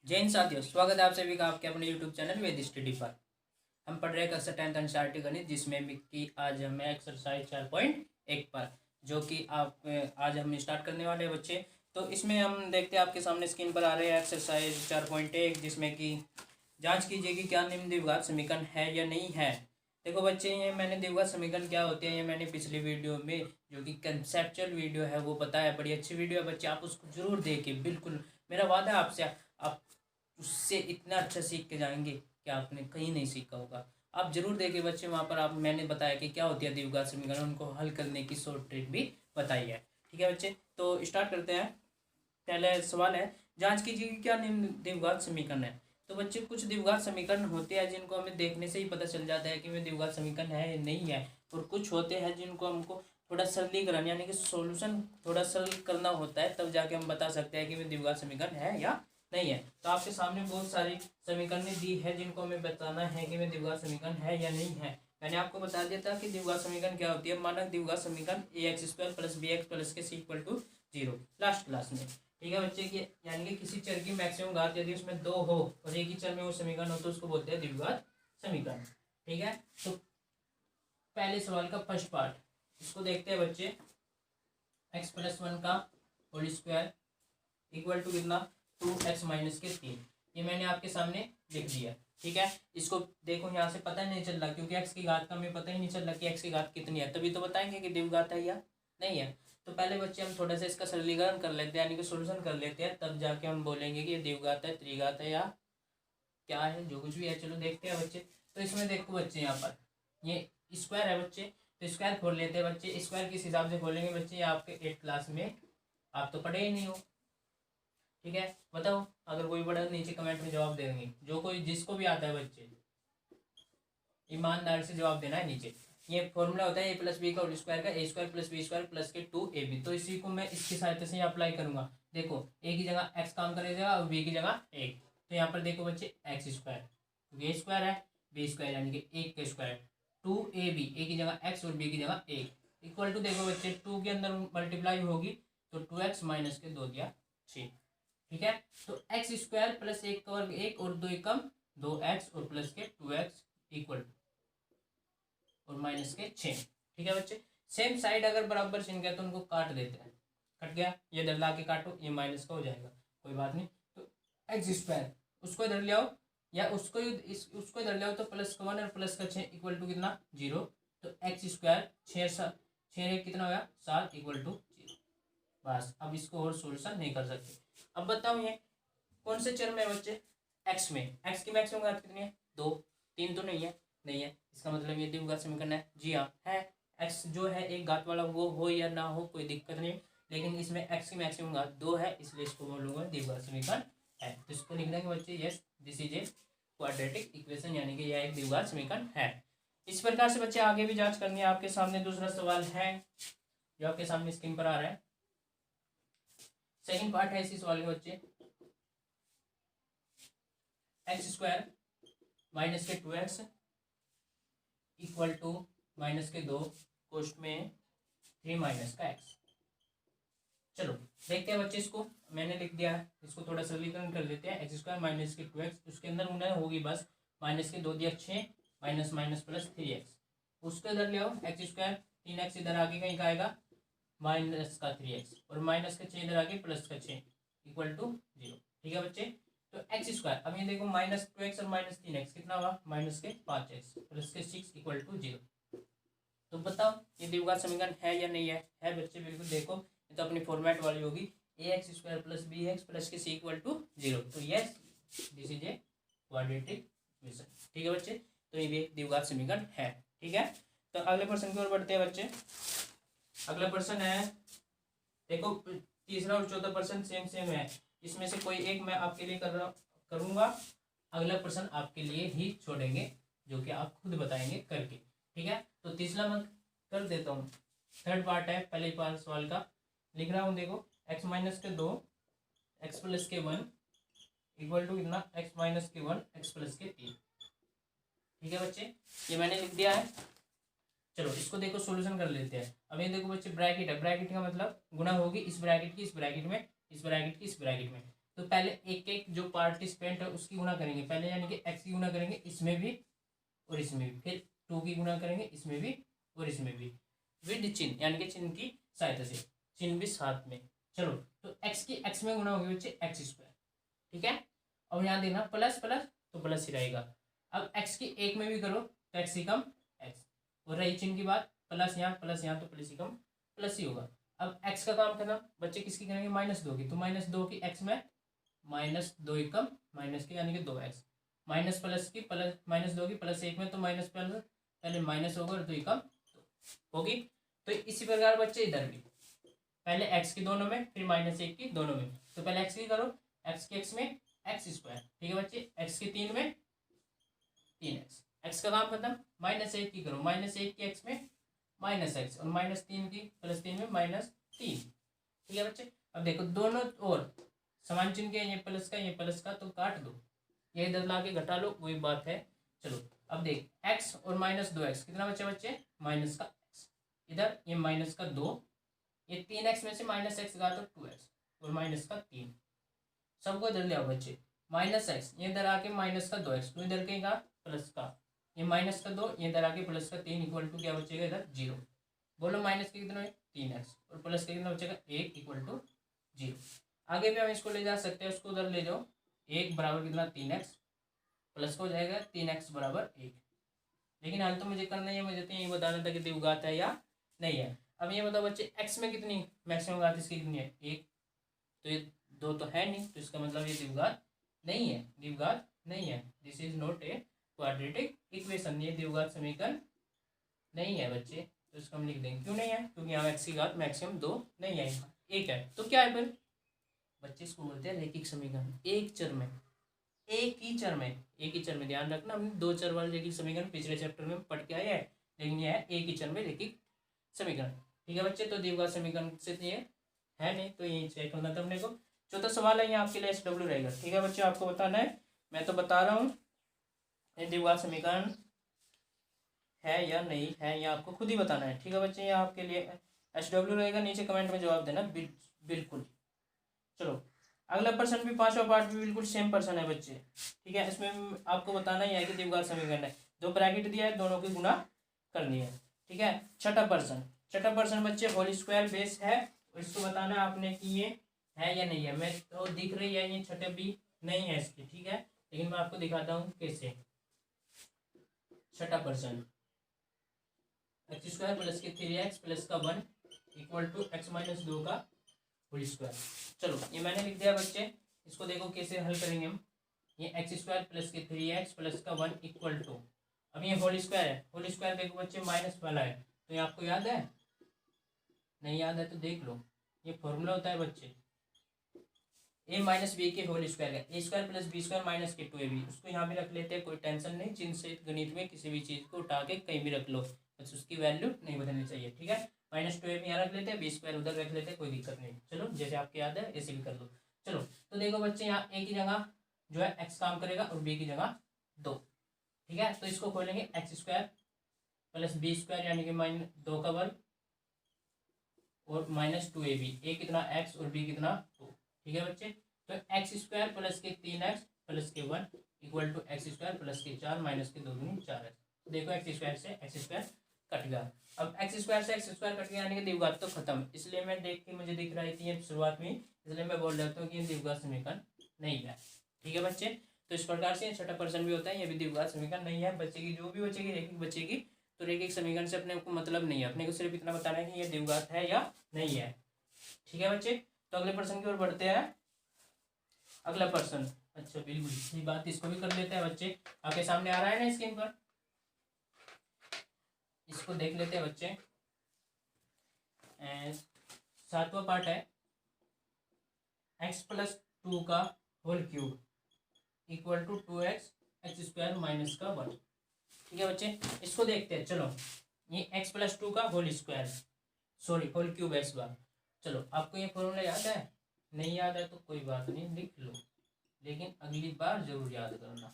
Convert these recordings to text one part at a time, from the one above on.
जय हिंद साथियों, स्वागत है आप सभी का आपके अपने यूट्यूब चैनल वेद स्टडी पर। हम पढ़ रहे हैं कक्षा 10th एनसीईआरटी गणित, जिसमें कि आज हमें एक्सरसाइज 4.1 पर जो कि आप आज हम स्टार्ट करने वाले हैं बच्चे। तो इसमें हम देखते हैं आपके सामने स्क्रीन पर आ रहे हैं एक्सरसाइज 4.1, जिसमें कि जांच कीजिए कि क्या निम्न द्विघात समीकरण है या नहीं है। देखो बच्चे, ये मैंने द्विघात समीकरण क्या होते हैं ये मैंने पिछली वीडियो में, जो कि कंसेप्चुअल वीडियो है, वो बताया। बड़ी अच्छी वीडियो है बच्चे, आप उसको जरूर देखिए। बिल्कुल मेरा वादा है आपसे, आप उससे इतना अच्छा सीख के जाएंगे कि आपने कहीं नहीं सीखा होगा। आप जरूर देखिए बच्चे, वहाँ पर आप मैंने बताया कि क्या होती है द्विघात समीकरण, उनको हल करने की शॉर्ट ट्रिक भी बताई है। ठीक है बच्चे, तो स्टार्ट करते हैं। पहले सवाल है, जांच कीजिए कि क्या निम्न द्विघात समीकरण है। तो बच्चे, कुछ द्विघात समीकरण होते हैं जिनको हमें देखने से ही पता चल जाता है कि वे द्विघात समीकरण है या नहीं है, और कुछ होते हैं जिनको हमको थोड़ा सरलीकरण यानी कि सॉल्यूशन थोड़ा सरल करना होता है, तब जाके हम बता सकते हैं कि वे द्विघात समीकरण है या नहीं है। तो आपके सामने बहुत सारी समीकरणें दी है जिनको हमें बताना है कि वे द्विघात समीकरण है या नहीं है। मैंने आपको बता दिया था कि द्विघात समीकरण क्या होती है। मानक द्विघात समीकरण ax² + bx + c = 0 last class में। ठीक है बच्चे, की यानी कि किसी चर की मैक्सिमम घात यदि उसमें 2 हो और एक ही चर में वो समीकरण हो तो उसको बोलते हैं द्विघात समीकरण। ठीक है, तो पहले सवाल का फर्स्ट पार्ट इसको देखते हैं बच्चे। x+1 का होल स्क्वायर इक्वल टू कितना, 2x - 3। ये मैंने आपके सामने लिख दिया। ठीक है, इसको देखो, यहाँ से पता ही नहीं चल रहा क्योंकि x की घात का हमें पता ही नहीं चल रहा कि x की घात कितनी है, तभी तो बताएंगे कि द्विघात है या नहीं है। तो पहले बच्चे हम थोड़ा सा इसका सरलीकरण कर लेते हैं, यानी कि सोल्यूशन कर लेते हैं, तब जाके हम बोलेंगे कि ये द्विघात है, त्रिघात है, या क्या है, जो कुछ भी है। चलो देखते हैं बच्चे। तो इसमें देखो बच्चे, यहाँ पर ये स्क्वायर है बच्चे, तो स्क्वायर खोल लेते हैं बच्चे। स्क्वायर किस हिसाब से खोलेंगे बच्चे, ये आपके 8th क्लास में आप तो पढ़े ही नहीं हो। ठीक है, बताओ, अगर कोई पढ़ा नीचे कमेंट में जवाब देंगे, जो कोई जिसको भी आता है बच्चे, ईमानदार से जवाब देना है नीचे। ये फॉर्मूला होता है a+b का होल स्क्वायर का, a² + b² + के 2ab। तो इसी को मैं इसकी सहायता से अप्लाई करूंगा। देखो, a की जगह x काम करेगा और b की जगह 1। तो यहाँ पर देखो बच्चे, x स्क्वायर, क्योंकि a स्क्वायर है, b स्क्वायर यानी कि 1 का स्क्वायर, 2ab, a की जगह x और b की जगह 1 इक्वल टू, देखो बच्चे 2 के अंदर मल्टीप्लाई होगी तो 2x - के 2 दिया 6। ठीक है, तो x² + 1 का वर्ग 1 और 2 एकम 2x और प्लस के 2x इक्वल और माइनस के 6। ठीक है बच्चे, सेम साइड अगर बराबर चिन्ह गया तो उनको काट देते हैं। कट गया, ये इधर ला के काटो, ये माइनस का हो जाएगा, कोई बात नहीं। तो x² उसको इधर ले आओ, या उसको इधर ले आओ, तो +1 और प्लस का 6 इक्वल टू कितना, 0। तो x² 6 कितना होगा, 7 इक्वल टू 0। बस, अब इसको और सोल्यूशन नहीं कर सकते। अब बताओ, ये कौन से चर में है बच्चे, एक्स में। एक्स की मैक्सिमम घात कितनी है, 2। 3 तो नहीं है, नहीं है, इसका मतलब ये द्विघात समीकरण है। जी हाँ है, एक्स जो है एक घात वाला, वो हो या ना हो कोई दिक्कत नहीं, लेकिन इसमें एक्स की मैक्सिमम घात 2 है, इसलिए इसको बोलूंगा द्विघात समीकरण है। तो इसको लिख देंगे बच्चे, yes this is a quadratic equation, यानी कि यह एक द्विघात समीकरण है। इस प्रकार से बच्चे आगे भी जांच करनी है। आपके सामने दूसरा सवाल है जो आपके सामने स्क्रीन पर आ रहा है। सेकंड पार्ट है इसी सवाल के बच्चे, x² - के 2x इक्वल टू -2 कोष्ट में 3 - का x। चलो देखते हैं बच्चे, इसको मैंने लिख दिया है, इसको थोड़ा सरलीकरण कर लेते हैं। x² - के 2x, उसके अंदर गुणा होगी बस, -2 दिया 6, माइनस माइनस प्लस 3x। उसको इधर ले आओ, x² 3x इधर आगे कहीं का आएगा, माइनस का 3x, और माइनस का 6 इधर आगे प्लस का 6 इक्वल टू 0। ठीक है बच्चे, तो x², अब ये देखो -2x और -3x कितना हुआ, -5x प्लस के 6 इक्वल टू 0। तो बताओ ये द्विघात समीकरण है या नहीं है बच्चे। बिल्कुल देखो, ये तो अपनी फॉर्मेट वाली होगी, ax² + bx + के c इक्वल टू 0। तो yes this is a quadratic equation. ठीक है बच्चे, तो ये भी एक द्विघात समीकरण है। ठीक है, तो अगले प्रश्न की ओर बढ़ते हैं बच्चे। अगला प्रश्न है, देखो तीसरा और चौथा प्रश्न सेम सेम है, इसमें से कोई एक मैं आपके लिए करूंगा, अगला प्रश्न आपके लिए ही छोड़ेंगे, जो कि आप खुद बताएंगे करके। ठीक है, तो तीसरा मैं कर देता हूँ। थर्ड पार्ट है पहले पार्ट सवाल का, लिख रहा हूँ। देखो, x - के 2 x + के 1 इक्वल टू कितना, x - के 1 x + के 3। ठीक है बच्चे, ये मैंने लिख दिया है। चलो इसको देखो सोल्यूशन कर लेते हैं। अब ये देखो बच्चे, ब्रैकेट है, ब्रैकेट का मतलब गुणा होगी इस ब्रैकेट की इस ब्रैकेट में, इस ब्रैकेट की इस ब्रैकेट में। तो पहले एक एक जो पार्टिसिपेंट है उसकी गुणा करेंगे पहले, यानी कि एक्स की गुणा करेंगे इसमें भी और इसमें भी, फिर 2 की गुणा करेंगे इसमें भी और इसमें भी, विद चिन्ह यानी कि चिन्ह की सहायता से, चिन्ह भी साथ में। चलो, तो एक्स की एक्स में गुणा होगी बच्चे एक्स स्क्वायर, ठीक है। अब यहाँ देखना प्लस प्लस तो प्लस ही रहेगा। अब एक्स की एक में भी करो तो एक्स ही कम एक्स, और रही चिन्ह की बात, प्लस यहाँ तो प्लस ही कम प्लस ही होगा। अब एक्स का काम करना बच्चे किसकी करेंगे, -2 की, तो -2 की एक्स में -2 एकम माइनस के, यानी कि 2x, माइनस प्लस की प्लस -2 की प्लस 1 में, तो माइनस प्लस पहले माइनस होगा और 2 एकम होगी। तो इसी प्रकार बच्चे इधर भी पहले x की दोनों में फिर -1 की दोनों में, तो पहले x की करो, x की x में एक्स स्क्वायर, ठीक है बच्चे, x की 3 में 3x, x का काम खत्म। -1 की करो, -1 की x में -x और -3 की +3 में -3, ठीक है बच्चे। अब देखो दोनों और समान चिन्ह के, ये प्लस का तो काट दो, ये इधर ला के घटा लो, वही बात है। चलो अब देख x और -2x कितना बचे बच्चे, माइनस का x, इधर ये -2, ये 3x में से -x गया तो 2x और -3, सबको इधर ले आओ बच्चे, -x ये इधर आके -2x, तो इधर के प्लस का, ये -2 ये इधर आके +3 इक्वल टू क्या बचेगा इधर 0। बोलो माइनस के कितना है 3x और प्लस के कितना बचेगा 1 इक्वल टू 0। आगे भी हम इसको ले जा सकते हैं, उसको उधर ले जाओ, 1 बराबर कितना 3x, प्लस हो जाएगा 3x बराबर 1। लेकिन हाल तो मुझे करना है, मुझे तो यही बताना था कि द्विघात है या नहीं है। अब ये बताओ बच्चे x में कितनी मैक्सिमम घात इसकी कितनी है 1, तो ये 2 तो है नहीं, तो इसका मतलब ये द्विघात नहीं है, द्विघात नहीं है, this is not a quadratic equation, ये द्विघात समीकरण नहीं है बच्चे। तो इसको हम लिख देंगे, क्यों नहीं है, क्योंकि यहाँ x की घात मैक्सिमम 2 नहीं है, 1 है, तो क्या है फिर बच्चे, इसको बोलते हैं रैखिक समीकरण। एक ही चर में ध्यान रखना, हमने 2 चर वाले रैखिक समीकरण पिछले चैप्टर में पढ़ के आए हैं, लेकिन यह है एक ही चर में रैखिक समीकरण, ठीक है बच्चे। तो द्विघात समीकरण से ये है नहीं, तो यही चेक करना था अपने को। चौथा सवाल है यहाँ आपके लिए SW रहेगा, ठीक है बच्चे, आपको बताना है, मैं तो बता रहा हूँ ये द्विघात समीकरण है या नहीं है, ये आपको खुद ही बताना है, ठीक है बच्चे। ये आपके लिए SW रहेगा, नीचे कमेंट में जवाब देना बिल्कुल। चलो अगला प्रश्न भी, पांचवा पार्ट भी बिल्कुल सेम प्रश्न है बच्चे, ठीक है। इसमें आपको बताना ही है कि द्विघात समीकरण है, 2 ब्रैकेट दिया है, दोनों की गुणा करनी है, ठीक है। छठा प्रश्न बच्चे होल स्क्वायर बेस है, और इसको बताना है आपने कि ये है या नहीं है। मैं तो दिख रही है ये छठे भी नहीं है इसकी, ठीक है, लेकिन मैं आपको दिखाता हूँ कैसे। छठा प्रश्न, x² प्लस के 3x प्लस का 1 इक्वल टू x-2 का होल स्क्वायर। चलो ये मैंने लिख दिया बच्चे, इसको देखो कैसे हल करेंगे हम। ये x² प्लस के 3x प्लस का 1 इक्वल टू, अब ये होल स्क्वायर है, होल स्क्वायर देखो बच्चे माइनस वाला है, तो ये आपको याद है, नहीं याद है तो देख लो, ये फॉर्मूला होता है बच्चे a माइनस बी के होल स्क्वायर का, a² प्लस b² माइनस के 2ab, उसको यहाँ भी रख लेते हैं, कोई टेंशन नहीं, चिन्ह से गणित में किसी भी चीज़ को उठा के कहीं भी रख लो, बस उसकी वैल्यू नहीं बदलनी चाहिए, ठीक है। -2ab यहाँ रख लेते हैं, b² उधर रख लेते हैं, कोई दिक्कत नहीं। चलो जैसे आपको याद है ऐसे भी कर लो। चलो तो देखो बच्चे, यहाँ a की जगह जो है x काम करेगा और b की जगह 2, ठीक है। तो इसको खोलेंगे x² प्लस b² यानी कि -2 का वर्ग और -2ab, a कितना x और b कितना 2, ठीक है बच्चे। तो x² प्लस के 3x प्लस के 1 इक्वल टू x² प्लस के 4 माइनस के 2 दूनी 4x। देखो x² से x² कट गया, अब x² से x² कट गया यानी कि द्विघात तो खत्म, इसलिए मैं देख के मुझे दिख रही थी शुरुआत में, इसलिए मैं बोल देता हूँ कि ये द्विघात समीकरण नहीं है, ठीक है बच्चे। तो इस प्रकार से छठा प्रश्न भी होता है, ये भी द्विघात समीकरण नहीं है, बचेगी जो भी बचेगी रैखिक बचेगी, तो रैखिक समीकरण से अपने को मतलब नहीं है, अपने को सिर्फ इतना बताना है कि ये द्विघात है या नहीं है, ठीक है बच्चे। तो अगले प्रश्न की ओर बढ़ते हैं। अगला प्रश्न, अच्छा बिल्कुल सही बात, इसको भी कर लेते हैं बच्चे, आपके सामने आ रहा है ना स्क्रीन पर, इसको देख लेते हैं बच्चे। 7वां पार्ट है, x+2 का whole cube equal to 2x x² minus का 1, ठीक है बच्चे। इसको देखते हैं, चलो ये x+2 का whole square, sorry whole cube है इस बार। चलो आपको ये फॉर्मूला याद है, नहीं याद है तो कोई बात नहीं, लिख लो, लेकिन अगली बार जरूर याद करना।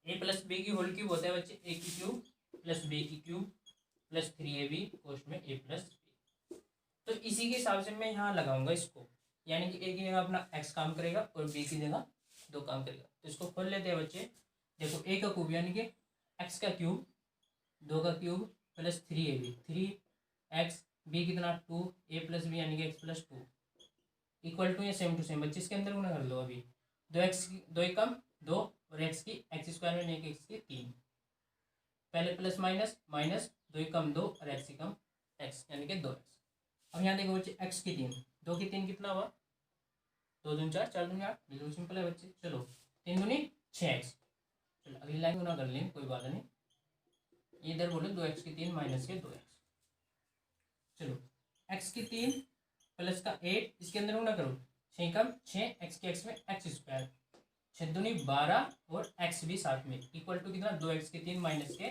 a प्लस बी की होल क्यूब होता है बच्चे, a की क्यूब प्लस b की क्यूब प्लस 3ab कोष्ट में a प्लस बी। तो इसी के हिसाब से मैं यहाँ लगाऊंगा इसको, यानी कि ए की जगह अपना x काम करेगा और b की जगह 2 काम करेगा। तो इसको खोल लेते हैं बच्चे। देखो a का क्यूब यानी कि x का क्यूब 2 का cube plus 3ab 3x b कितना 2a प्लस बी यानी कि x प्लस 2 इक्वल टू या सेम टू सेम बच्चे इसके अंदर गुना कर लो। अभी 2x 2 एकम 2 और x की x स्क्वायर में यानी कि x की 3 पहले प्लस माइनस माइनस 2 एकम 2 और x एकम x यानी कि 2x। अब यहाँ देखो बच्चे x की 3 2 की 3 कितना हुआ 2 दूनी 4 4 दूनी 8 बिल्कुल सिंपल है बच्चे। चलो 3 दूनी 6x। चलो अगली लाइन गुना कर लें कोई बात नहीं। इधर बोलो 2x की 3 माइनस के 2x। चलो x की 3 प्लस का 8 इसके अंदर गुना करो 6 कम 6 x के x में x स्क्वायर 6 दूनी 12 और x भी साथ में इक्वल टू कितना 2x की 3 माइनस के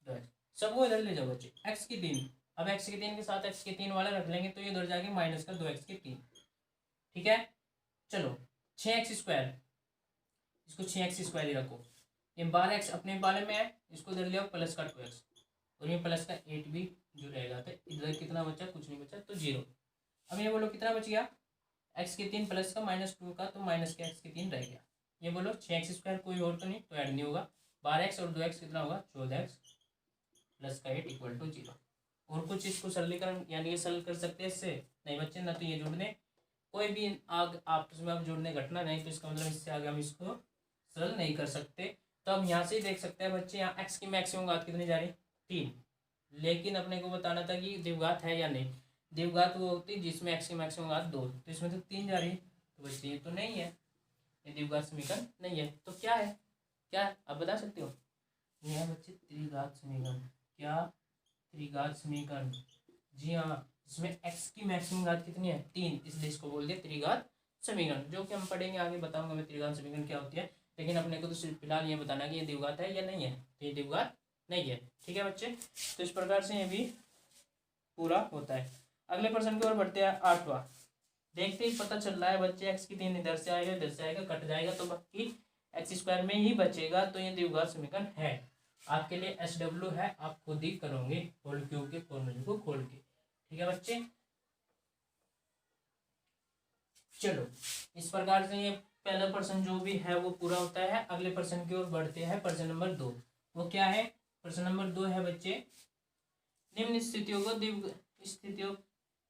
2x। सबको इधर ले जाओ बच्चे x की 3। अब x की 3 के साथ x की 3 वाला रख लेंगे तो ये इधर जाके माइनस का 2x की 3। ठीक है। चलो 6x स्क्वायर इसको 6x स्क्वायर ही रखो। ये 12x अपने वाले में है इसको इधर ले आओ प्लस का 2x और ये प्लस का 8 भी जो रहेगा तो इधर कितना बचा कुछ नहीं बचा तो 0। अब ये बोलो कितना बच गया x की 3 प्लस का -2 का तो माइनस का x की 3 रह गया। ये बोलो 6x स्क्वायर कोई और तो नहीं तो ऐड नहीं होगा 12x और 2x कितना होगा 14x प्लस का 8 इक्वल टू 0। और कुछ इसको सरलीकरण यानी कि सरल कर सकते हैं इससे नहीं बच्चे ना तो ये जोड़ने कोई भी आग आपस में आप जोड़ने घटना नहीं तो इसका मतलब इससे आगे हम इसको सरल नहीं कर सकते। तो हम यहाँ से ही देख सकते हैं बच्चे यहाँ x की मैक्सिमम घात कितनी जा रही 3। लेकिन अपने को बताना था कि द्विघात है या नहीं। द्विघात वो होती है जिसमें x की मैक्सिमम घात 2 तो इसमें तो 3 जा रही तो बच्चे ये तो नहीं है ये द्विघात समीकरण नहीं है। तो क्या है क्या है आप बता सकते हो। ये है बच्चे त्रिघात समीकरण। क्या त्रिघात समीकरण। जी हाँ इसमें x की मैक्सिमम घात कितनी है 3 इसलिए इसको बोल दिया त्रिघात समीकरण जो कि हम पढ़ेंगे आगे बताऊंगा मैं त्रिघात समीकरण क्या होती है। लेकिन अपने को तो सिर्फ फिलहाल ये बताना कि ये द्विघात है या नहीं है तो ये द्विघात नहीं है। ठीक है बच्चे। तो इस प्रकार से ये भी पूरा होता है। अगले प्रश्न की ओर बढ़ते हैं 8वां। देखते ही पता चल रहा है बच्चे x की 3 इधर से आएगा इधर से आएगा कट जाएगा तो बाकी x स्क्वायर में ही बचेगा तो ये द्विघात समीकरण है। आपके लिए SW है आप खुद ही करोगे होल क्यूब के फॉर्मूले को खोल के। ठीक है बच्चे। चलो इस प्रकार से ये पहला प्रश्न जो भी है वो पूरा होता है। अगले प्रश्न की ओर बढ़ते हैं प्रश्न नंबर 2। वो क्या है प्रश्न नंबर 2 है बच्चे निम्न स्थितियों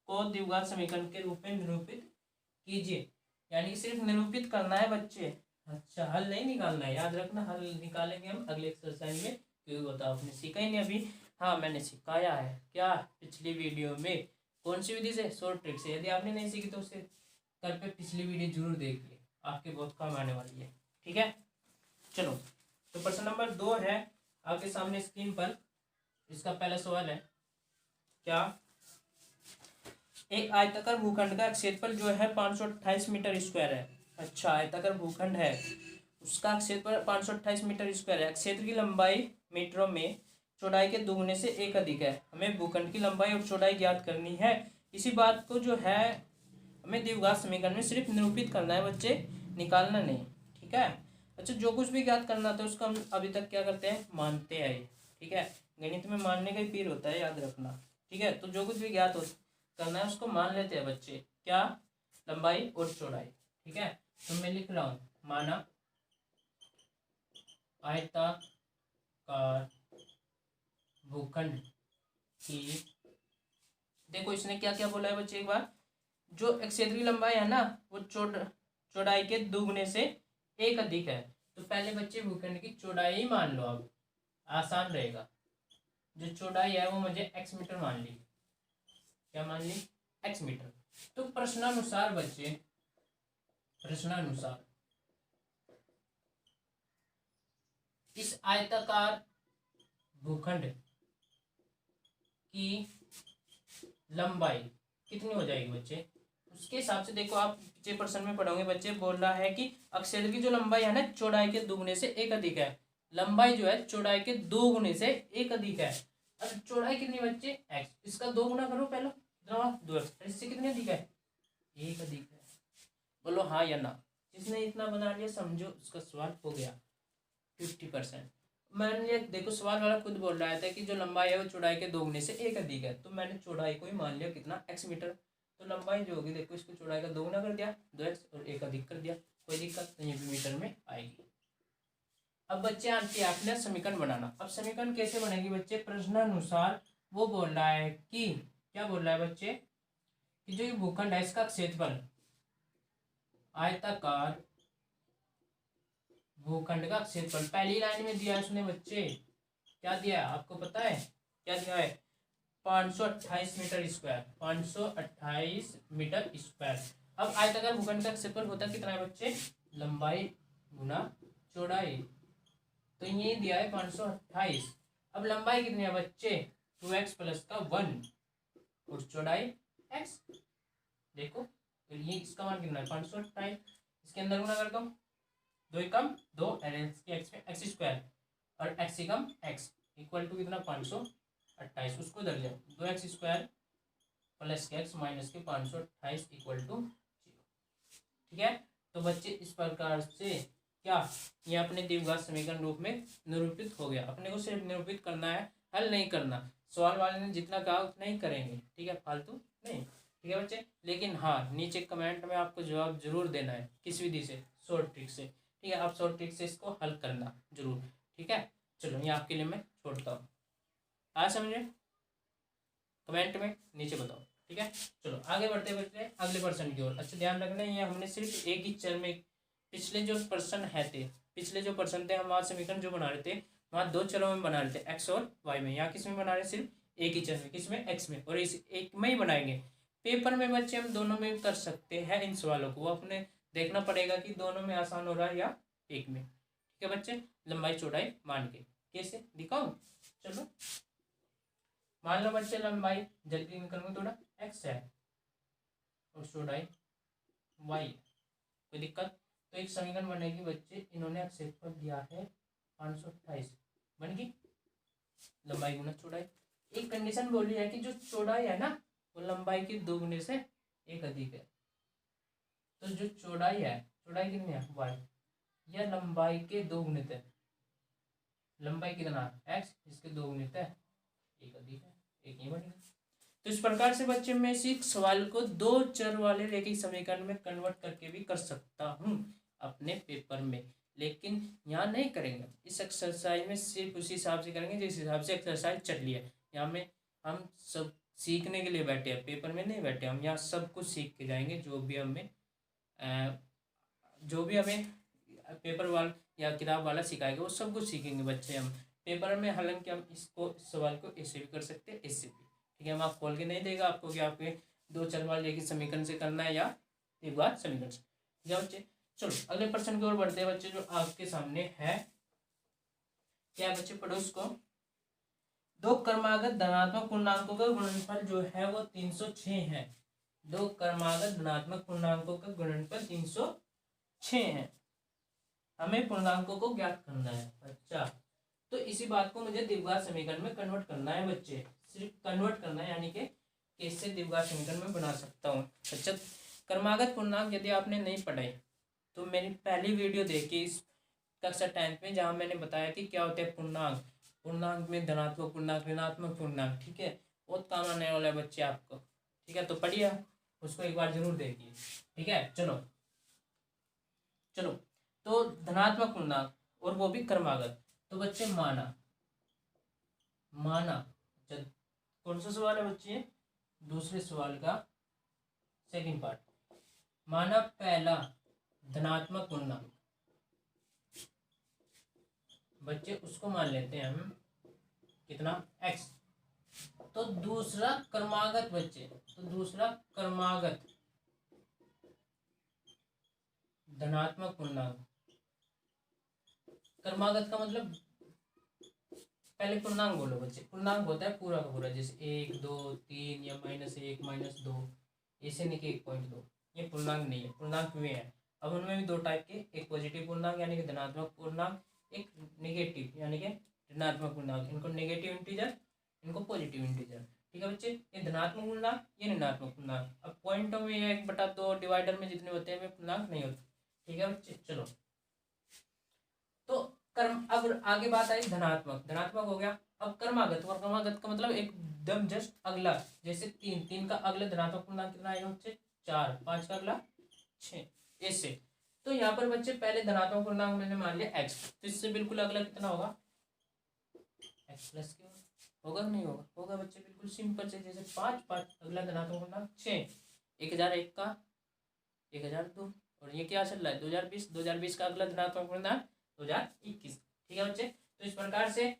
को द्विघात समीकरण के रूप में निरूपित कीजिए। यानी सिर्फ निरूपित करना है बच्चे। अच्छा हल नहीं निकालना है याद रखना हल निकालेंगे हम अगले एक्सरसाइज में क्योंकि बताओ आपने सीखा ही नहीं अभी। हाँ मैंने सिखाया है क्या पिछली वीडियो में कौन सी विधि से शॉर्ट ट्रिक से। यदि आपने नहीं सीखी तो उसे कल पे पिछली वीडियो जरूर देखिए आपके बहुत काम आने वाली है। ठीक है। चलो तो प्रश्न नंबर 2 है आपके सामने स्क्रीन पर। इसका पहला सवाल है क्या एक आयताकार भूखंड का क्षेत्रफल जो है 528 मीटर स्क्वायर है। अच्छा आयताकार भूखंड है उसका क्षेत्रफल 528 मीटर स्क्वायर है। क्षेत्र की लंबाई मीटरों में चौड़ाई के दुगने से एक अधिक है। हमें भूखंड की लंबाई और चौड़ाई ज्ञात करनी है। इसी बात को जो है हमें द्विघात समीकरण में सिर्फ निरूपित करना है बच्चे निकालना नहीं। ठीक है। अच्छा जो कुछ भी ज्ञात करना था उसको हम अभी तक क्या करते हैं मानते आए। ठीक है। गणित में मानने का ही पीर होता है याद रखना। ठीक है। तो जो कुछ भी ज्ञात हो करना है उसको मान लेते हैं बच्चे क्या लंबाई और चौड़ाई। ठीक है। तो मैं लिख रहा हूं माना आयताकार भूखंड की देखो इसने क्या क्या बोला है बच्चे एक बार जो क्षेत्र की लंबाई है ना वो चौड़ाई के दुगने से एक अधिक है। तो पहले बच्चे भूखंड की चौड़ाई ही मान लो अब आसान रहेगा। जो चौड़ाई है वो मुझे x मीटर मान ली। क्या मान ली x मीटर। तो प्रश्नानुसार बच्चे प्रश्नानुसार इस आयताकार भूखंड की लंबाई कितनी हो जाएगी बच्चे उसके हिसाब से देखो आप पिछले प्रश्न में पढ़ोगे बच्चे बोल रहा है कि क्षेत्र की जो लंबाई है ना चौड़ाई के दुगने से एक अधिक है। लंबाई जो है चौड़ाई के 2 गुने से एक अधिक है। अब चौड़ाई कितनी बच्चे x इसका 2 गुना करो पहले कितना 2x इससे कितनी अधिक है एक अधिक है। बोलो हाँ या ना। जिसने इतना बना लिया समझो उसका सवाल हो गया 50%। मैंने देखो सवाल वाला खुद बोल रहा था कि जो लंबाई है वो चौड़ाई के 2 गुने से एक अधिक है तो मैंने चौड़ाई को ही मान लिया कितना x मीटर। तो लंबाई जो होगी देखो इसको चौड़ाई का 2 गुना कर दिया, 2x और 1 अधिक कर दिया, कोई दिक्कत नहीं मीटर में आएगी। अब बच्चे आते हैं आपने समीकरण बनाना। अब समीकरण कैसे बनेगी बच्चे, प्रश्नानुसार वो बोल रहा है कि क्या बोल रहा है बच्चे कि जो ये भूखंड है इसका क्षेत्रफल आयताकार भूखंड का क्षेत्रफल पहली लाइन में दिया है उसने बच्चे, क्या दिया है आपको पता है, क्या दिया है 528 मीटर स्क्वायर, 528 मीटर स्क्वायर। अब आयताकार भूखंड का क्षेत्रफल होता कितना है बच्चे, लंबाई गुना चौड़ाई, तो ये दिया है 528। अब लंबाई कितनी है बच्चे 2x प्लस का 1 और चौड़ाई x, देखो तो ये इसका मान कितना है 528, इसके अंदर गुना कर दो, 2 कम 2 एक्स स्क्वायर और एक्स कम एक्स इक्वल टू कितना 528, उसको इधर जाओ 2x square plus k x minus k 528 equal to 0। ठीक है, तो बच्चे इस प्रकार से क्या ये अपने द्विघात समीकरण रूप में निरूपित हो गया। अपने को सिर्फ निरूपित करना है, हल नहीं करना। सवाल वाले ने जितना कहा उतना ही करेंगे, ठीक है, फालतू नहीं। ठीक है बच्चे, लेकिन हाँ नीचे कमेंट में आपको जवाब जरूर देना है किस विधि से, शॉर्ट ट्रिक से। ठीक है, आप शॉर्ट ट्रिक से इसको हल करना जरूर। ठीक है, चलो ये आपके लिए मैं छोड़ता हूँ। आ समझे, कमेंट में नीचे बताओ। ठीक है, चलो आगे बढ़ते बच्चे अगले प्रश्न की ओर। अच्छा ध्यान रखना, ये हमने सिर्फ एक ही चर में, पिछले जो प्रश्न थे हम वहाँ समीकरण जो बना रहे थे वहाँ 2 चरों में बना रहे थे, एक्स और वाई में। यहाँ किस में बना रहे, सिर्फ एक ही चर में, किसमें एक्स में, और इस एक में ही बनाएंगे। पेपर में बच्चे हम दोनों में कर सकते हैं इन सवालों को, वो अपने देखना पड़ेगा कि दोनों में आसान हो रहा है या एक में। ठीक है बच्चे, लंबाई चौड़ाई मान के कैसे दिखाऊं, चलो मान लो बच्चे लंबाई जल्दी निकलूंगा थोड़ा, एक्स है और चौड़ाई वाई, कोई दिक्कत। तो एक समीकरण बनेगी बच्चे, इन्होंने क्षेत्रफल दिया है 528, बन गई लंबाई गुना चौड़ाई। एक कंडीशन बोली है कि जो चौड़ाई है ना वो लंबाई के 2 गुने से 1 अधिक है। तो जो चौड़ाई है, चौड़ाई कितनी है वाई, या लंबाई के 2 गुणित है, लंबाई कितना एक्स, इसके 2 गुणित है 1 अधिक है, एक ही बनेगा। तो इस प्रकार से बच्चे मैं इसी सवाल को 2 चर वाले रैखिक समीकरण में कन्वर्ट करके भी कर सकता हूँ अपने पेपर में, लेकिन यहाँ नहीं करेंगे। इस एक्सरसाइज में सिर्फ उसी हिसाब से करेंगे जिस हिसाब से एक्सरसाइज चल रही है। यहाँ में हम सब सीखने के लिए बैठे हैं, पेपर में नहीं बैठे हम, यहाँ सब कुछ सीख के जाएंगे। जो भी हमें पेपर वाला या किताब वाला सिखाएगा वो सब कुछ सीखेंगे बच्चे हम पेपर में। हालांकि हम इस सवाल को ऐसे भी कर सकते हैं, ऐसे भी। ठीक है, हम आप खोल के नहीं देगा आपको कि आपके 2 चर वाले रैखिक समीकरण से करना है या द्विघात समीकरण से। ठीक है बच्चे, चलो अगले प्रश्न की ओर बढ़ते हैं बच्चे, जो आपके सामने है। क्या बच्चे पढ़ो उसको। 2 क्रमागत धनात्मक पूर्णांकों का गुणनफल जो है वो 306 है। 2 क्रमागत धनात्मक पूर्णांकों का गुणनफल 306 है। हमें पूर्णांकों को ज्ञात करना है। अच्छा, तो इसी बात को मुझे द्विघात समीकरण में कन्वर्ट करना है बच्चे, सिर्फ कन्वर्ट करना है, यानी कि कैसे द्विघात समीकरण में बना सकता हूँ। अच्छा, क्रमागत पूर्णांक यदि आपने नहीं पढ़े तो मेरी पहली वीडियो देखिए इस कक्षा 10th में, जहाँ मैंने बताया कि क्या होते हैं पूर्णांक। पूर्णांक में धनात्मक पूर्णांक, ऋणात्मक पूर्णांक। ठीक है, बहुत काम आने वाला है बच्चे आपको। ठीक है, तो पढ़िए उसको एक बार जरूर देखिए। ठीक है, चलो तो धनात्मक पूर्णांक और वो भी क्रमागत। तो बच्चे माना कौन सा सवाल है बच्चे, दूसरे सवाल का सेकंड पार्ट। माना पहला धनात्मक पूर्णांक बच्चे, उसको मान लेते हैं हम कितना x। तो दूसरा क्रमागत बच्चे, तो दूसरा क्रमागत धनात्मक पूर्णांक। क्रमागत का मतलब, पहले पूर्णांक बोलो बच्चे। पूर्णांक होता है पूरा का पूरा, जैसे 1 2 3 या -1 -2, ऐसे नहीं कि 1.2, ये पूर्णांक नहीं है। पूर्णांक वे है। अब उनमें भी 2 टाइप के, एक पॉजिटिव पूर्णांक यानी कि धनात्मक पूर्णांक, एक नेगेटिव यानी कि ऋणात्मक पूर्णांक। इनको नेगेटिव इंटीजर, इनको पॉजिटिव इंटीजर। ठीक है बच्चे, ये धनात्मक पूर्णांक, ये ऋणात्मक पूर्णांक। अब पॉइंटों में 1/2 डिवाइडर में जितने होते हैं वे पूर्णांक नहीं होते। ठीक है बच्चे, चलो तो कर्म। अब आगे बात आई धनात्मक हो गया। अब क्रमागत, और क्रमागत का मतलब एकदम जस्ट अगला, जैसे तीन, तीन का अगला धनात्मक पूर्णांक कितना आएगा बच्चे, 4, 5 का अगला 6, ऐसे। तो यहाँ पर बच्चे पहले धनात्मक पूर्णांक मैंने मान लिया x, तो इससे बिल्कुल अगला कितना होगा, x प्लस के होगा, नहीं होगा, होगा बच्चे, बिल्कुल सिंपल से, जैसे 5, 5 अगला धनात्मक पूर्णांक 6, 1001 का 1002, और ये क्या चल रहा है 2020, 2020 का अगला धनात्मक पूर्णांक 2021। ठीक है बच्चे, तो इस प्रकार से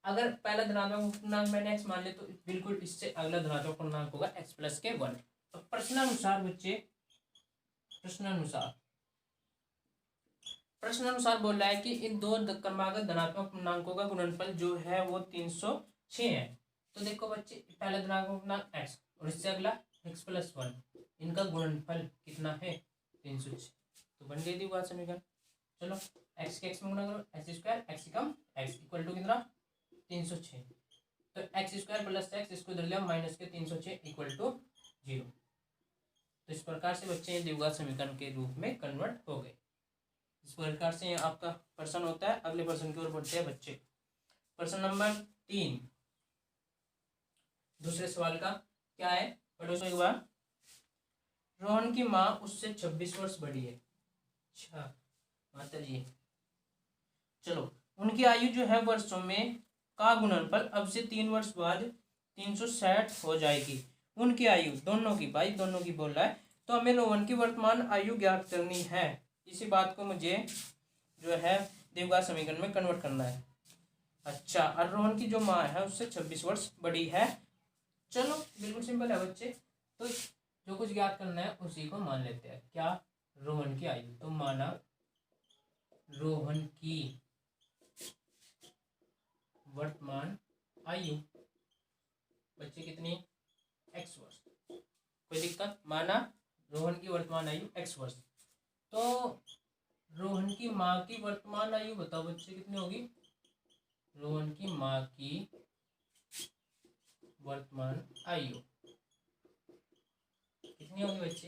अगर पहला धनात्मक पूर्णांक मैंने x मान लिया तो बिल्कुल इससे अगला धनात्मक पूर्णांक होगा x प्लस के 1। तो प्रश्नानुसार बच्चे, प्रश्नानुसार बोल रहा है कि इन दो क्रमागत धनात्मक पूर्णांकों का गुणनफल जो है वो 306 है। तो देखो बच्चे, पहला धनात्मक पूर्णांक x और इससे अगला x प्लस 1, इनका गुणनफल कितना है 306। तो बन गई थी बात समीकरण। चलो x के x में गुणा करो, x स्क्वायर x कम x इक्वल टू कितना 306। तो एक्स स्क्वायर प्लस एक्स, इसको इधर लिया माइनस के 306 इक्वल टू 0। तो इस प्रकार से बच्चे द्विघात समीकरण के रूप में कन्वर्ट हो गए। इस प्रकार से आपका प्रश्न होता है। अगले प्रश्न की ओर बढ़ते हैं बच्चे। प्रश्न नंबर 3 दूसरे सवाल का क्या है, पढ़ो एक बार। रोहन की माँ उससे 26 वर्ष बड़ी है। अच्छा माता जी, चलो उनकी आयु जो है वर्षों में का गुणनफल अब से 3 वर्ष बाद 360 हो जाएगी। उनकी आयु दोनों की, भाई दोनों की बोल रहा है, तो हमें रोहन की वर्तमान आयु ज्ञात करनी है। इसी बात को मुझे जो है द्विघात समीकरण में कन्वर्ट करना है। अच्छा, और रोहन की जो माँ है उससे 26 वर्ष बड़ी है। चलो बिल्कुल सिंपल है बच्चे, तो जो कुछ ज्ञात करना है उसी को मान लेते हैं। क्या, रोहन की आयु, तो माना रोहन की वर्तमान आयु बच्चे कितनी, x वर्ष। कोई दिक्कत, माना रोहन की वर्तमान आयु x वर्ष। तो रोहन की माँ की वर्तमान आयु बताओ बच्चे कितनी होगी। रोहन की माँ की वर्तमान आयु कितनी होगी बच्चे,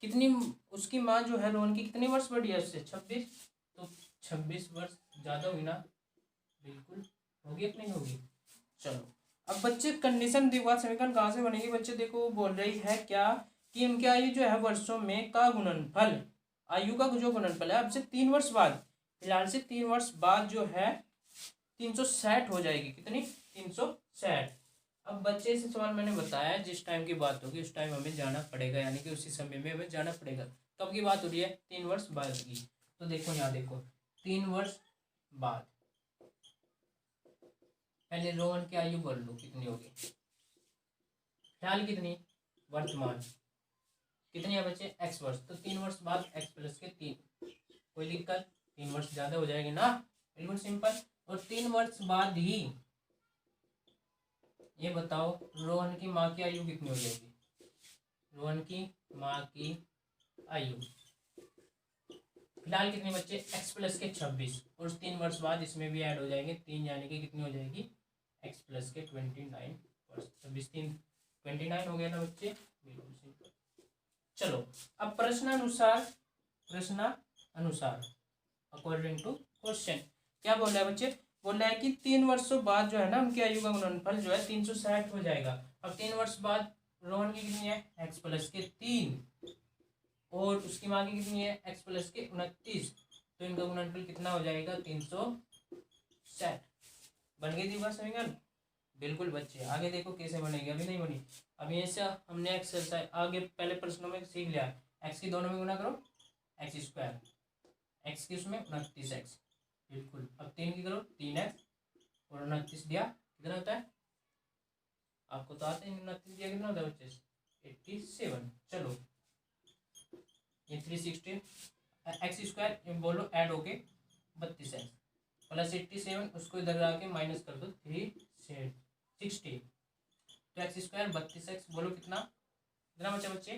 कितनी, उसकी माँ जो है रोहन की कितने वर्ष बड़ी है उससे, 26। तो 26 वर्ष ज्यादा हुई ना, बिल्कुल होगी कि नहीं होगी। चलो अब बच्चे कंडीशन द्विघात समीकरण कहाँ से बनेगी बच्चे, देखो वो बोल रही है क्या कि उनकी आयु जो है वर्षों में का गुणनफल, आयु का जो गुणनफल है अब से 3 वर्ष बाद, फिलहाल से 3 वर्ष बाद जो है 360 हो जाएगी। कितनी, 360। अब बच्चे से सवाल मैंने बताया जिस टाइम की बात होगी उस टाइम हमें जाना पड़ेगा, यानी कि उसी समय में हमें जाना पड़ेगा। कब की बात हो रही है, 3 वर्ष बाद की। तो देखो यहाँ देखो 3 वर्ष बाद, पहले रोहन की आयु बोल लो कितनी होगी, फिलहाल कितनी, वर्तमान कितनी है बच्चे, x वर्ष। तो 3 वर्ष बाद x प्लस के 3, कोई दिक्कत, 3 वर्ष ज्यादा हो जाएगी ना, बिल्कुल सिंपल। और 3 वर्ष बाद ही ये बताओ रोहन की माँ की आयु कितनी हो जाएगी। रोहन की माँ की आयु फिलहाल कितनी बच्चे, x प्लस के 26, और 3 वर्ष बाद इसमें भी ऐड हो जाएंगे 3, यानी कि कितनी हो जाएगी, x प्लस के 29 वर्ष। 26 3 29 हो गया ना बच्चे, बिल्कुल सिंपल। चलो अब प्रश्नानुसार अकॉर्डिंग टू क्वेश्चन क्या बोल रहा है बच्चे, बोल रहा है कि 3 वर्षों बाद जो है ना उनकी आयु का गुणनफल जो है 360 हो जाएगा। अब 3 वर्ष बाद रोहन की कितनी है, x प्लस के 3, और उसकी माँ की कितनी है, x प्लस के 29। तो इनका गुणनफल कितना हो जाएगा, 360। बन गई थी बात समीकरण, बिल्कुल बच्चे। आगे देखो कैसे बनेगी, अभी नहीं बनी, अभी ऐसे हमने एक्सरसाइज आगे पहले प्रश्नों में सीख लिया। x की दोनों में गुना करो, एक्स स्क्वायर, x की उसमें 29x, बिल्कुल। अब 3 की करो 3x, और 29 दिया कितना होता है, आपको तो आता है 29 दिया कितना होता है बच्चे, 87। चलो ये 360 एक्स स्क्वायर बोलो ऐड होके 32x प्लस 87, उसको इधर आके माइनस कर दो 360। तो एक्स स्क्वायर 32x बोलो कितना, कितना बचा बच्चे,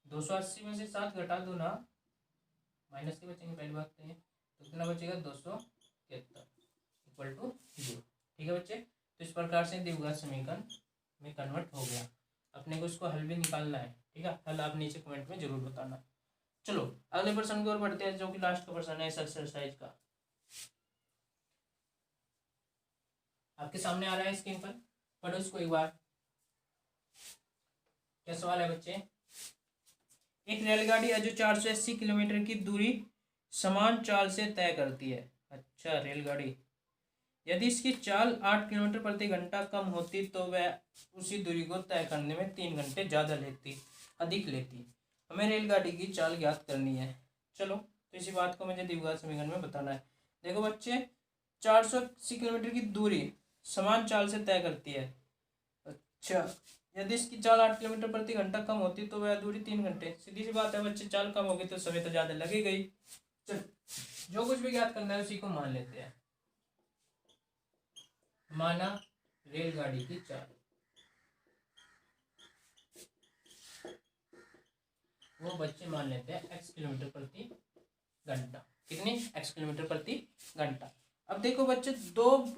280 में से 7 घटा दो ना, माइनस के बचेंगे पहली बात तो, तो कितना बचेगा 273 इक्वल टू 0। ठीक है बच्चे, तो इस प्रकार से द्विघात समीकरण में कन्वर्ट हो गया। अपने को इसको हल भी निकालना है, ठीक है, हल आप नीचे कमेंट में जरूर बताना। चलो अगले प्रश्न की ओर बढ़ते हैं, जो कि लास्ट का प्रश्न है इस एक्सरसाइज का। आपके सामने आ रहा है स्क्रीन पर, पढ़ो इसको एक बार। क्या सवाल है बच्चे? एक रेलगाड़ी है जो 480 किलोमीटर की दूरी समान चाल से तय करती है। अच्छा, रेलगाड़ी, यदि इसकी चाल 8 किलोमीटर प्रति घंटा कम होती तो वह उसी दूरी को तय करने में 3 घंटे अधिक लेती। हमें रेलगाड़ी की चाल ज्ञात करनी है। चलो, तो इसी बात को मुझे द्विघात समीकरण में बताना है। देखो बच्चे, 480 किलोमीटर की दूरी समान चाल से तय करती है। अच्छा, यदि इसकी चाल 8 किलोमीटर प्रति घंटा कम होती तो वह दूरी 3 घंटे। सीधी सी बात है बच्चे, चाल कम होगी तो समय तो ज़्यादा लगेगा ही। चलो, जो कुछ भी ज्ञात करना है उसी को मान लेते हैं। माना रेलगाड़ी की चाल, वो बच्चे मान लेते हैं x किलोमीटर प्रति घंटा। कितनी? x किलोमीटर प्रति घंटा। अब देखो बच्चे, दो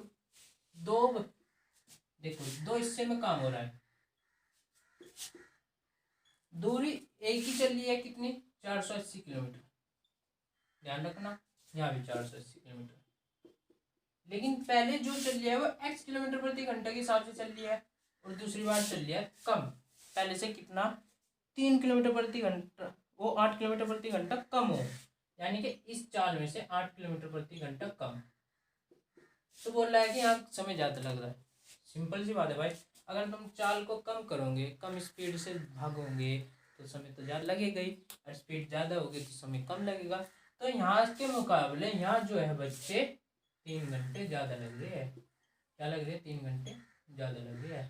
हिस्से में काम हो रहा है। दूरी एक ही चल रही है, कितनी? 480 किलोमीटर। ध्यान रखना, यहाँ भी 480 किलोमीटर, लेकिन पहले जो चल रही है वो x किलोमीटर प्रति घंटा के हिसाब से चल रही है, और दूसरी बार चल रही है कम, पहले से कितना? 3 किलोमीटर प्रति घंटा, वो 8 किलोमीटर प्रति घंटा कम हो, यानी कि इस चाल में से 8 किलोमीटर प्रति घंटा कम। तो बोल रहा है कि यहाँ समय ज़्यादा लग रहा है। सिंपल सी बात है भाई, अगर तुम चाल को कम करोगे, कम स्पीड से भागोगे तो समय तो ज़्यादा लगेगा ही, और स्पीड ज़्यादा होगी तो समय कम लगेगा। तो यहाँ के मुकाबले यहाँ जो है बच्चे 3 घंटे ज़्यादा लग रहे हैं। क्या लग रहे हैं? 3 घंटे ज़्यादा लग रहे हैं।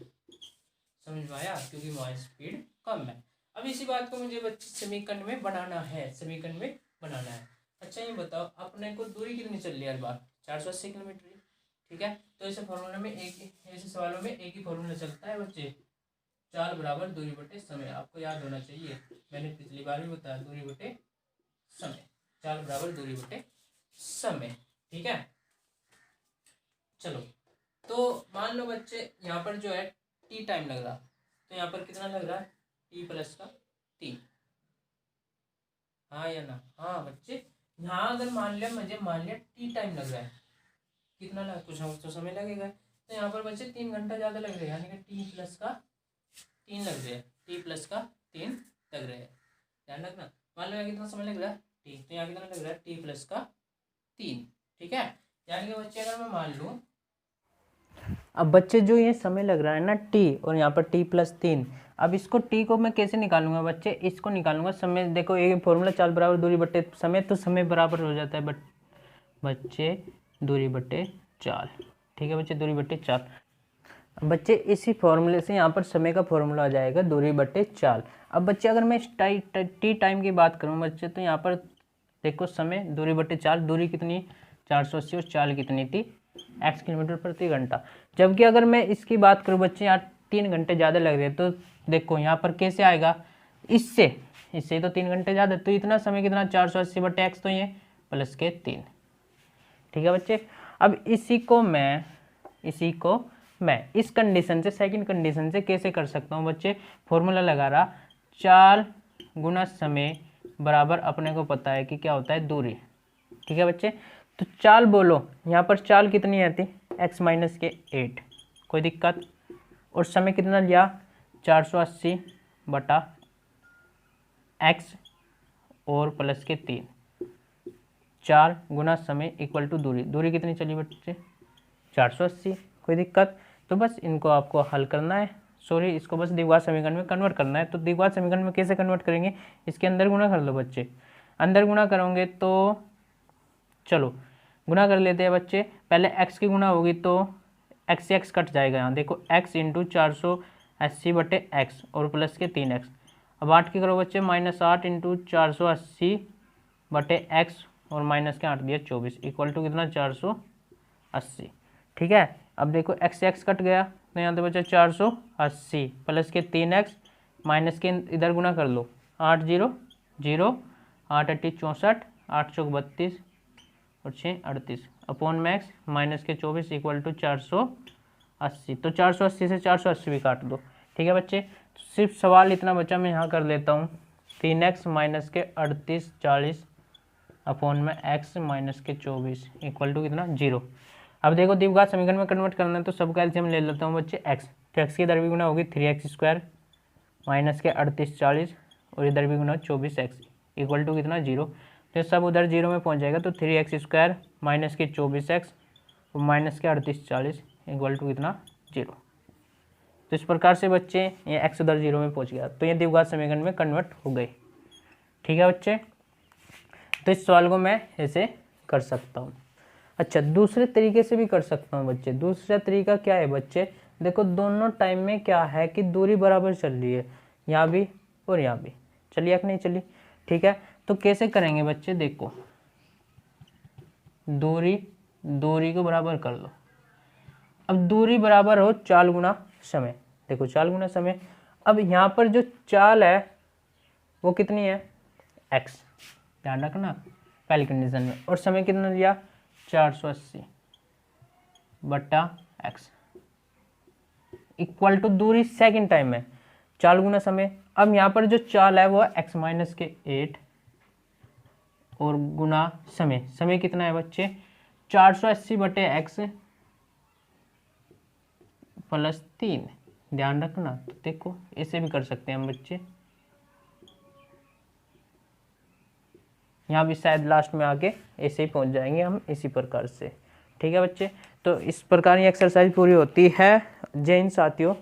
समझ में आया? क्योंकि वहाँ स्पीड कम है। अब इसी बात को मुझे बच्चे समीकरण में बनाना है, समीकरण में बनाना है। अच्छा, ये बताओ, अपने को दूरी कितनी चल रही है हर बार? 480 किलोमीटर। ठीक है, तो ऐसे फॉर्मूले में ऐसे सवालों में एक ही फॉर्मूला चलता है बच्चे, चाल बराबर दूरी बटे समय। आपको याद होना चाहिए, मैंने पिछली बार भी बताया, दूरी बटे समय, चाल बराबर दूरी बटे समय। ठीक है, चलो, तो मान लो बच्चे यहाँ पर जो है टी टाइम लग रहा, तो यहाँ पर कितना लग रहा है? टी प्लस का 3। हाँ या ना? हाँ बच्चे, यहाँ अगर मान लिया टी टाइम लग रहा है, कितना लग, कुछ ना कुछ तो समय लगेगा। तो यहाँ पर बच्चे 3 घंटा ज़्यादा लग रहे हैं, यानी कि टी प्लस का 3 लग रहे हैं, टी प्लस का 3 लग रहे हैं। ध्यान रखना, मान लो यहाँ कितना समय लग रहा है? टी, तो यहाँ कितना लग रहा है? टी प्लस का 3। ठीक है, यानी कि बच्चे अगर मैं मान लूँ, अब बच्चे जो ये समय लग रहा है ना टी, और यहाँ पर टी प्लस 3, अब इसको टी को मैं कैसे निकालूंगा बच्चे? इसको निकालूंगा समय, देखो ये फॉर्मूला चाल बराबर दूरी बटे समय, तो समय बराबर हो जाता है बच्चे दूरी बटे चाल। ठीक है बच्चे, दूरी बटे चाल। बच्चे इसी फॉर्मूले से यहाँ पर समय का फॉर्मूला आ जाएगा दूरी बटे चाल। अब बच्चे अगर मैं टी टाइम की बात करूँ बच्चे, तो यहाँ पर देखो समय दूरी बटे चाल, दूरी कितनी? 480, और चाल कितनी थी? x किलोमीटर प्रति घंटा। जबकि अगर मैं इसकी बात करूँ बच्चे, यहाँ 3 घंटे ज़्यादा लग रहे हैं, तो देखो यहाँ पर कैसे आएगा? इससे तो 3 घंटे ज़्यादा, तो इतना समय कितना? 480 बटे x, तो ये प्लस के 3। ठीक है बच्चे, अब इसी को मैं इस कंडीशन से, सेकंड कंडीशन से कैसे कर सकता हूँ बच्चे? फॉर्मूला लगा रहा, चाल गुना समय बराबर, अपने को पता है कि क्या होता है? दूरी। ठीक है बच्चे, तो चाल बोलो, यहाँ पर चाल कितनी आती? x माइनस के 8, कोई दिक्कत? और समय कितना लिया? 480 बटा x और प्लस के 3, चाल गुना समय इक्वल टू दूरी। दूरी कितनी चली बच्चे? 480, कोई दिक्कत? तो बस इनको आपको हल करना है, सॉरी इसको बस द्विघात समीकरण में कन्वर्ट करना है। तो द्विघात समीकरण में कैसे कन्वर्ट करेंगे? इसके अंदर गुणा कर लो बच्चे, अंदर गुणा करोगे तो, चलो गुणा कर लेते हैं बच्चे। पहले x की गुणा होगी तो x से x कट जाएगा, यहाँ देखो x इंटू 480 बटे x और प्लस के 3x। अब 8 की करो बच्चे, -8 इंटू 480 बटे x और माइनस के 8 दिया 24, इक्वल टू कितना? 480। ठीक है, अब देखो x से x कट गया, तो यहाँ पे बचा 480 प्लस के 3x माइनस के इधर गुणा कर लो, 8 0 0, 8 8 64, 8 चौक 32 और 6 38, अपॉन में x माइनस के 24 इक्वल टू 480। तो 480 से 480 भी काट दो। ठीक है बच्चे, तो सिर्फ सवाल इतना बचा, मैं यहाँ कर लेता हूँ, 3x माइनस के 38 40 अपॉन में x माइनस के 24 इक्वल टू कितना? 0। अब देखो द्विघात समीकरण में कन्वर्ट करना है तो सबका एलसीएम ले लेता हूँ बच्चे x, तो x की इधर भी गुना होगी 3x² माइनस के 3840 और इधर भी गुना 24x इक्वल टू कितना 0। तो सब उधर 0 में पहुँच जाएगा, तो 3x² माइनस के 24x और माइनस के 3840 इक्वल टू कितना 0। तो इस प्रकार से बच्चे ये x उधर 0 में पहुँच गया, तो ये द्विघात समीकरण में कन्वर्ट हो गई। ठीक है बच्चे, तो इस सवाल को मैं ऐसे कर सकता हूँ। अच्छा, दूसरे तरीके से भी कर सकता हूँ बच्चे। दूसरा तरीका क्या है बच्चे, देखो दोनों टाइम में क्या है कि दूरी बराबर चल रही है, यहाँ भी और यहाँ भी, चलिए या नहीं चली। ठीक है, तो कैसे करेंगे बच्चे, देखो दूरी को बराबर कर लो। अब दूरी बराबर हो 4 गुना समय, देखो 4 गुना समय। अब यहाँ पर जो चाल है वो कितनी है x, ध्यान रखना पहली कंडीशन में, और समय कितना दिया 480 बट्टा x इक्वल टू दूरी सेकंड टाइम में 4 गुना समय। अब यहाँ पर जो चाल है वो x माइनस के 8 और गुना समय कितना है बच्चे 480 बटे x प्लस 3, ध्यान रखना। तो देखो ऐसे भी कर सकते हैं हम बच्चे, यहाँ भी शायद लास्ट में आके ऐसे ही पहुँच जाएंगे हम इसी प्रकार से। ठीक है बच्चे, तो इस प्रकार की एक्सरसाइज पूरी होती है। जय हिंद साथियों।